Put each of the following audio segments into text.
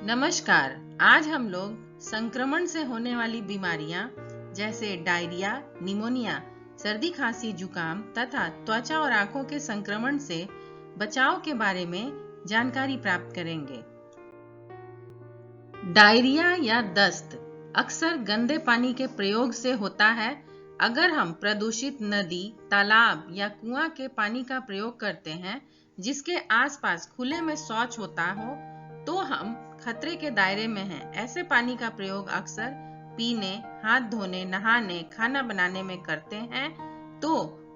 नमस्कार। आज हम लोग संक्रमण से होने वाली बीमारियां जैसे डायरिया, निमोनिया, सर्दी खांसी, जुकाम तथा त्वचा और आंखों के संक्रमण से बचाव के बारे में जानकारी प्राप्त करेंगे। डायरिया या दस्त अक्सर गंदे पानी के प्रयोग से होता है। अगर हम प्रदूषित नदी, तालाब या कुआं के पानी का प्रयोग करते हैं जिसके आसपास खुले में शौच होता हो तो हम खतरे के दायरे में हैं। ऐसे पानी का प्रयोग अक्सर पीने, हाथ धोने, नहाने, खाना बनाने में करते हैं तो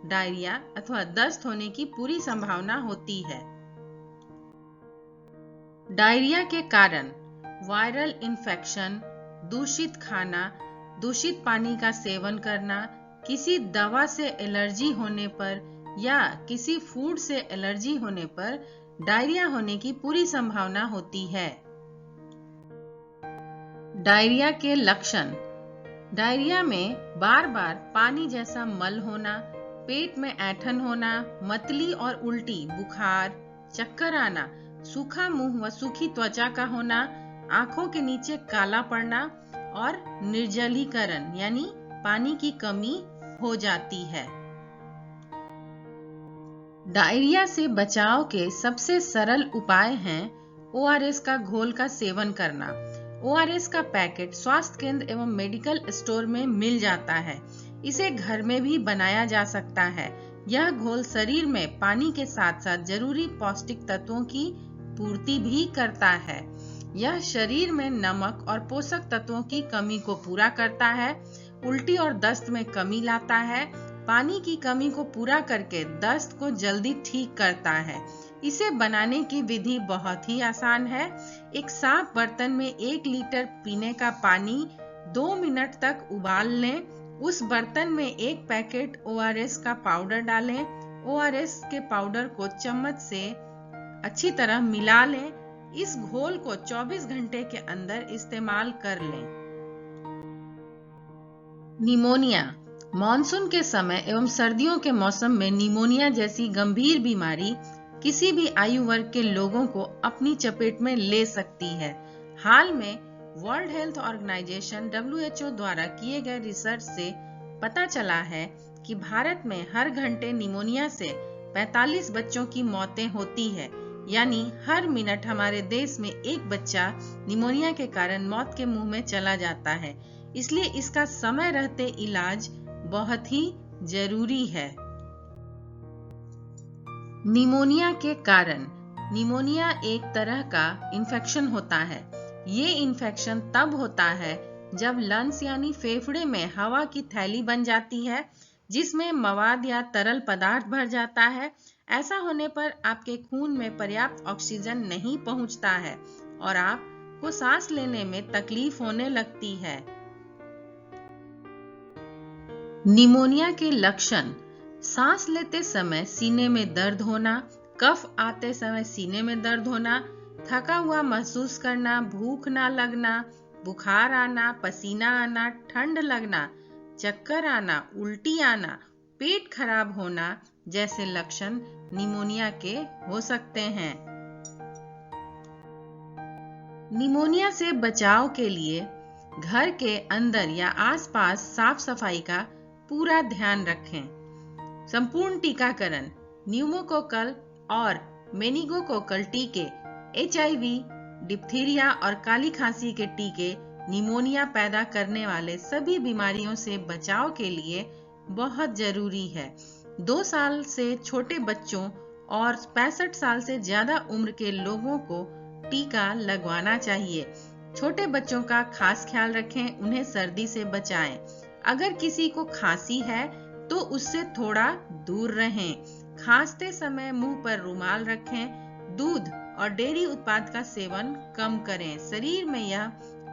डायरिया अथवा दस्त होने की पूरी संभावना होती है। डायरिया के कारण वायरल इन्फेक्शन, दूषित खाना, दूषित पानी का सेवन करना, किसी दवा से एलर्जी होने पर या किसी फूड से एलर्जी होने पर डायरिया होने की पूरी संभावना होती है। डायरिया के लक्षण। डायरिया में बार बार पानी जैसा मल होना, पेट में ऐंठन होना, मतली और उल्टी, बुखार, चक्कर आना, सूखा मुंह व सूखी त्वचा का होना, आंखों के नीचे काला पड़ना और निर्जलीकरण यानी पानी की कमी हो जाती है। डायरिया से बचाव के सबसे सरल उपाय हैं ओआरएस का घोल का सेवन करना। ओआरएस का पैकेट स्वास्थ्य केंद्र एवं मेडिकल स्टोर में मिल जाता है। इसे घर में भी बनाया जा सकता है। यह घोल शरीर में पानी के साथ साथ जरूरी पौष्टिक तत्वों की पूर्ति भी करता है। यह शरीर में नमक और पोषक तत्वों की कमी को पूरा करता है, उल्टी और दस्त में कमी लाता है, पानी की कमी को पूरा करके दस्त को जल्दी ठीक करता है। इसे बनाने की विधि बहुत ही आसान है। एक साफ बर्तन में 1 लीटर पीने का पानी 2 मिनट तक उबाल लें। उस बर्तन में 1 पैकेट ओआरएस का पाउडर डालें। ओआरएस के पाउडर को चम्मच से अच्छी तरह मिला लें। इस घोल को 24 घंटे के अंदर इस्तेमाल कर लें। निमोनिया। मॉनसून के समय एवं सर्दियों के मौसम में निमोनिया जैसी गंभीर बीमारी किसी भी आयु वर्ग के लोगों को अपनी चपेट में ले सकती है। हाल में वर्ल्ड हेल्थ ऑर्गेनाइजेशन WHO द्वारा किए गए रिसर्च से पता चला है कि भारत में हर घंटे निमोनिया से 45 बच्चों की मौतें होती है, यानी हर मिनट हमारे देश में एक बच्चा निमोनिया के कारण मौत के मुंह में चला जाता है। इसलिए इसका समय रहते इलाज बहुत ही जरूरी है। निमोनिया के कारण। निमोनिया एक तरह का इन्फेक्शन होता है। ये इन्फेक्शन तब होता है जब लंग्स यानी फेफड़े में हवा की थैली बन जाती है जिसमें मवाद या तरल पदार्थ भर जाता है। ऐसा होने पर आपके खून में पर्याप्त ऑक्सीजन नहीं पहुंचता है और आपको सांस लेने में तकलीफ होने लगती है। निमोनिया के लक्षण। सांस लेते समय सीने में दर्द होना, कफ आते समय सीने में दर्द होना, थका हुआ महसूस करना, भूख ना लगना, बुखार आना, पसीना आना, ठंड लगना, चक्कर आना, उल्टी आना, पेट खराब होना जैसे लक्षण निमोनिया के हो सकते हैं। निमोनिया से बचाव के लिए घर के अंदर या आसपास साफ सफाई का पूरा ध्यान रखें। संपूर्ण टीकाकरण, न्यूमोकोकल और मेनिंगोकोकल टीके, HIV, डिप्थीरिया और काली खांसी के टीके निमोनिया पैदा करने वाले सभी बीमारियों से बचाव के लिए बहुत जरूरी है। 2 साल से छोटे बच्चों और 65 साल से ज्यादा उम्र के लोगों को टीका लगवाना चाहिए। छोटे बच्चों का खास ख्याल रखें, उन्हें सर्दी से बचाएं। अगर किसी को खांसी है तो उससे थोड़ा दूर रहें। खांसते समय मुंह पर रुमाल रखें। दूध और डेयरी उत्पाद का सेवन कम करें। शरीर में यह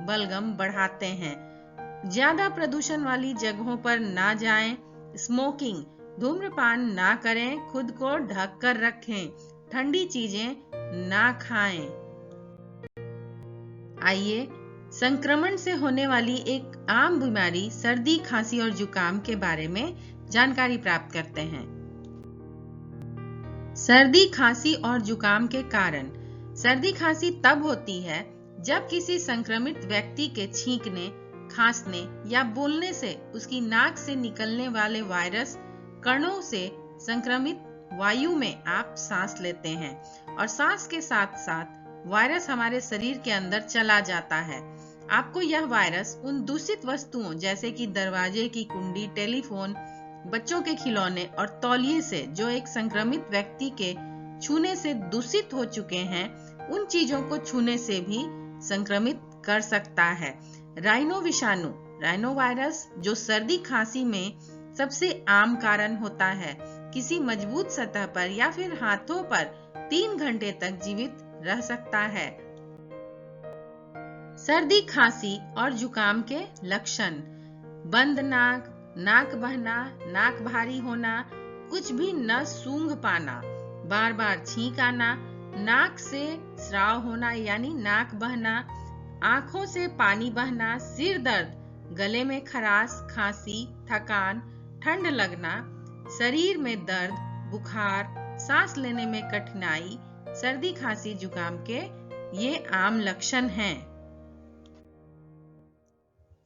बलगम बढ़ाते हैं। ज्यादा प्रदूषण वाली जगहों पर ना जाएं। स्मोकिंग, धूम्रपान ना करें। खुद को ढक कर रखें। ठंडी चीजें ना खाएं। आइए संक्रमण से होने वाली एक आम बीमारी सर्दी, खांसी और जुकाम के बारे में जानकारी प्राप्त करते हैं। सर्दी, खांसी और जुकाम के कारण। सर्दी खांसी तब होती है जब किसी संक्रमित व्यक्ति के छींकने, खांसने या बोलने से उसकी नाक से निकलने वाले वायरस कणों से संक्रमित वायु में आप सांस लेते हैं और सांस के साथ साथ वायरस हमारे शरीर के अंदर चला जाता है। आपको यह वायरस उन दूषित वस्तुओं जैसे कि दरवाजे की कुंडी, टेलीफोन, बच्चों के खिलौने और तौलिए से जो एक संक्रमित व्यक्ति के छूने से दूषित हो चुके हैं, उन चीजों को छूने से भी संक्रमित कर सकता है। राइनो विषाणु, राइनो वायरस, जो सर्दी खांसी में सबसे आम कारण होता है, किसी मजबूत सतह पर या फिर हाथों पर 3 घंटे तक जीवित रह सकता है। सर्दी, खांसी और जुकाम के लक्षण: बंद नाक, नाक बहना, नाक भारी होना, कुछ भी न सूंघ पाना, बार बार छींक आना, नाक से स्राव होना यानी नाक बहना, आंखों से पानी बहना, सिर दर्द, गले में खराश, खांसी, थकान, ठंड लगना, शरीर में दर्द, बुखार, सांस लेने में कठिनाई, सर्दी, खांसी, जुकाम के ये आम लक्षण हैं।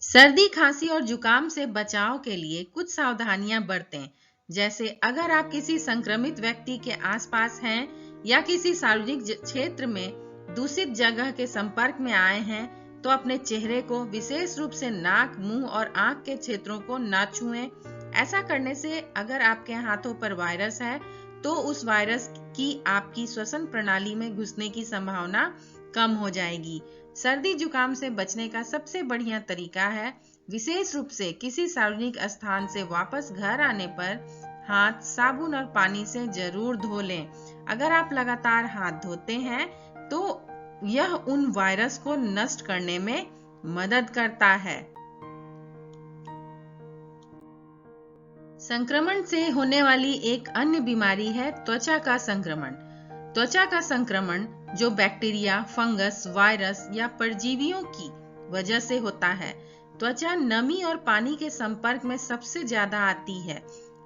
सर्दी, खांसी और जुकाम से बचाव के लिए कुछ सावधानियां बरतें। जैसे अगर आप किसी संक्रमित व्यक्ति के आसपास हैं या किसी सार्वजनिक क्षेत्र में दूषित जगह के संपर्क में आए हैं, तो अपने चेहरे को, विशेष रूप से नाक, मुंह और आंख के क्षेत्रों को ना छुएं। ऐसा करने से अगर आपके हाथों पर वायरस है तो उस वायरस की आपकी श्वसन प्रणाली में घुसने की संभावना कम हो जाएगी। सर्दी जुकाम से बचने का सबसे बढ़िया तरीका है विशेष रूप से किसी सार्वजनिक स्थान से वापस घर आने पर हाथ साबुन और पानी से जरूर धो लें। अगर आप लगातार हाथ धोते हैं तो यह उन वायरस को नष्ट करने में मदद करता है। संक्रमण से होने वाली एक अन्य बीमारी है त्वचा का संक्रमण। त्वचा का संक्रमण जो बैक्टीरिया, फंगस, वायरस या परजीवियों की वजह से होता है। त्वचा नमी और पानी के संपर्क में सबसे ज्यादा आती है।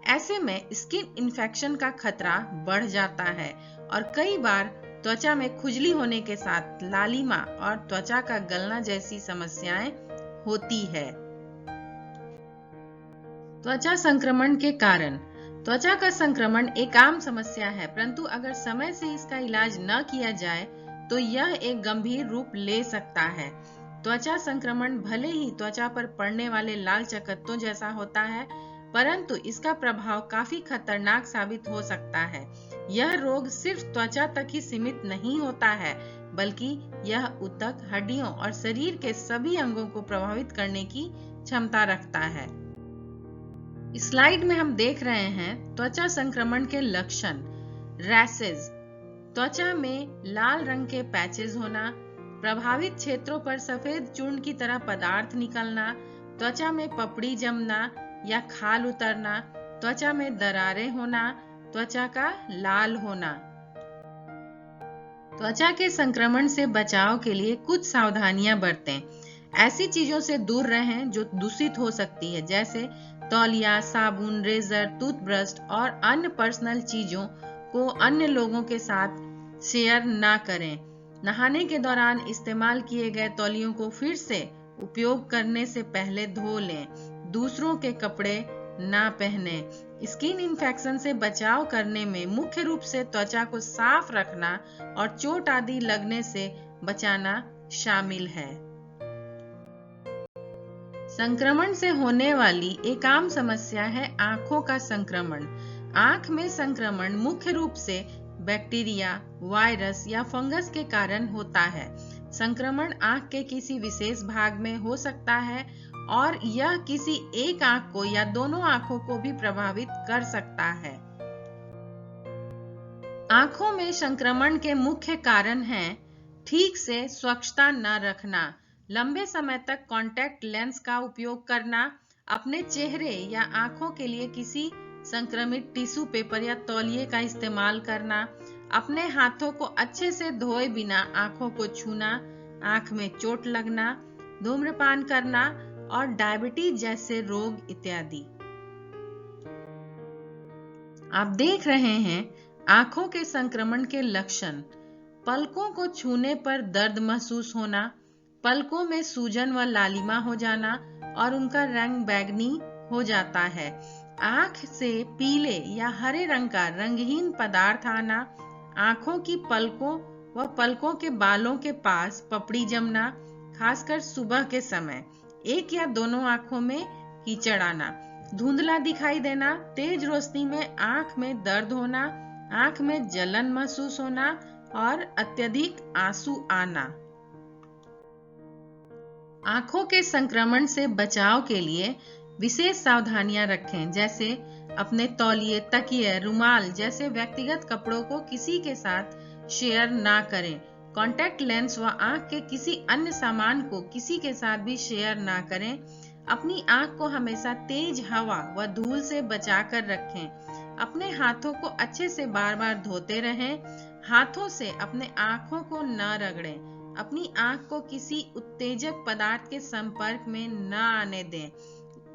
ऐसे में स्किन इन्फेक्शन का खतरा बढ़ जाता है और कई बार त्वचा में खुजली होने के साथ लालिमा और त्वचा का गलना जैसी समस्याएं होती है। त्वचा संक्रमण के कारण: त्वचा का संक्रमण एक आम समस्या है, परंतु अगर समय से इसका इलाज न किया जाए तो यह एक गंभीर रूप ले सकता है। त्वचा संक्रमण भले ही त्वचा पर पड़ने वाले लाल चकत्तों जैसा होता है, परंतु इसका प्रभाव काफी खतरनाक साबित हो सकता है। यह रोग सिर्फ त्वचा तक ही सीमित नहीं होता है, बल्कि यह ऊतक, हड्डियों और शरीर के सभी अंगों को प्रभावित करने की क्षमता रखता है। स्लाइड में हम देख रहे हैं त्वचा संक्रमण के लक्षण। रैशेज, त्वचा में लाल रंग के पैचेज होना, प्रभावित क्षेत्रों पर सफेद चूर्ण की तरह पदार्थ निकलना, त्वचा में पपड़ी जमना या खाल उतरना, त्वचा में दरारें होना, त्वचा का लाल होना। त्वचा के संक्रमण से बचाव के लिए कुछ सावधानियां बरतें। ऐसी चीजों से दूर रहें जो दूषित हो सकती है, जैसे तौलिया, साबुन, रेजर, टूथब्रश और अन्य पर्सनल चीजों को अन्य लोगों के साथ शेयर ना करें। नहाने के दौरान इस्तेमाल किए गए तौलियों को फिर से उपयोग करने से पहले धो लें। दूसरों के कपड़े ना पहने। स्किन इन्फेक्शन से बचाव करने में मुख्य रूप से त्वचा को साफ रखना और चोट आदि लगने से बचाना शामिल है। संक्रमण से होने वाली एक आम समस्या है आंखों का संक्रमण। आंख में संक्रमण मुख्य रूप से बैक्टीरिया, वायरस या फंगस के कारण होता है। संक्रमण आंख के किसी विशेष भाग में हो सकता है और यह किसी एक आंख को या दोनों आंखों को भी प्रभावित कर सकता है। आंखों में संक्रमण के मुख्य कारण हैं ठीक से स्वच्छता न रखना, लंबे समय तक कॉन्टैक्ट लेंस का उपयोग करना, अपने चेहरे या आंखों के लिए किसी संक्रमित टिश्यू पेपर या तौलिए का इस्तेमाल करना, अपने हाथों को अच्छे से धोए बिना आंखों को छूना, आंख में चोट लगना, धूम्रपान करना और डायबिटीज जैसे रोग इत्यादि। आप देख रहे हैं आंखों के संक्रमण के लक्षण। पलकों को छूने पर दर्द महसूस होना, पलकों में सूजन व लालिमा हो जाना और उनका रंग बैंगनी हो जाता है, आंख से पीले या हरे रंग का रंगहीन पदार्थ आना, आंखों की पलकों व पलकों के बालों के पास पपड़ी जमना, खासकर सुबह के समय, एक या दोनों आंखों में कीचड़ आना, धुंधला दिखाई देना, तेज रोशनी में आंख में दर्द होना, आंख में जलन महसूस होना और अत्यधिक आंसू आना। आंखों के संक्रमण से बचाव के लिए विशेष सावधानियां रखें, जैसे अपने तौलिए, तकिए, रुमाल जैसे व्यक्तिगत कपड़ों को किसी के साथ शेयर ना करें। कॉन्टैक्ट लेंस व आंख के किसी अन्य सामान को किसी के साथ भी शेयर ना करें। अपनी आंख को हमेशा तेज हवा व धूल से बचा कर रखें। अपने हाथों को अच्छे से बार बार धोते रहें। हाथों से अपने आंखों को न रगड़ें। अपनी आंख को किसी उत्तेजक पदार्थ के संपर्क में न आने दें,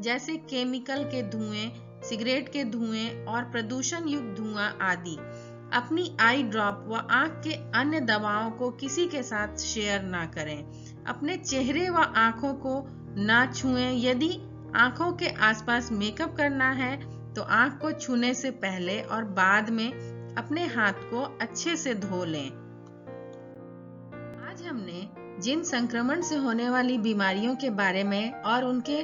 जैसे केमिकल के धुएं, सिगरेट के धुएं और प्रदूषण युक्त धुआं आदि। अपनी आई ड्रॉप व आंख के अन्य दवाओं को किसी के साथ शेयर ना करें। अपने चेहरे व आंखों को ना छुएं। यदि आंखों के आसपास मेकअप करना है तो आंख को छूने से पहले और बाद में अपने हाथ को अच्छे से धो लें। आज हमने जिन संक्रमण से होने वाली बीमारियों के बारे में और उनके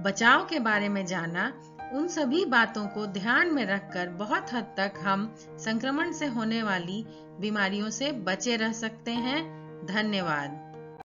बचाव के बारे में जाना, उन सभी बातों को ध्यान में रखकर बहुत हद तक हम संक्रमण से होने वाली बीमारियों से बचे रह सकते हैं। धन्यवाद।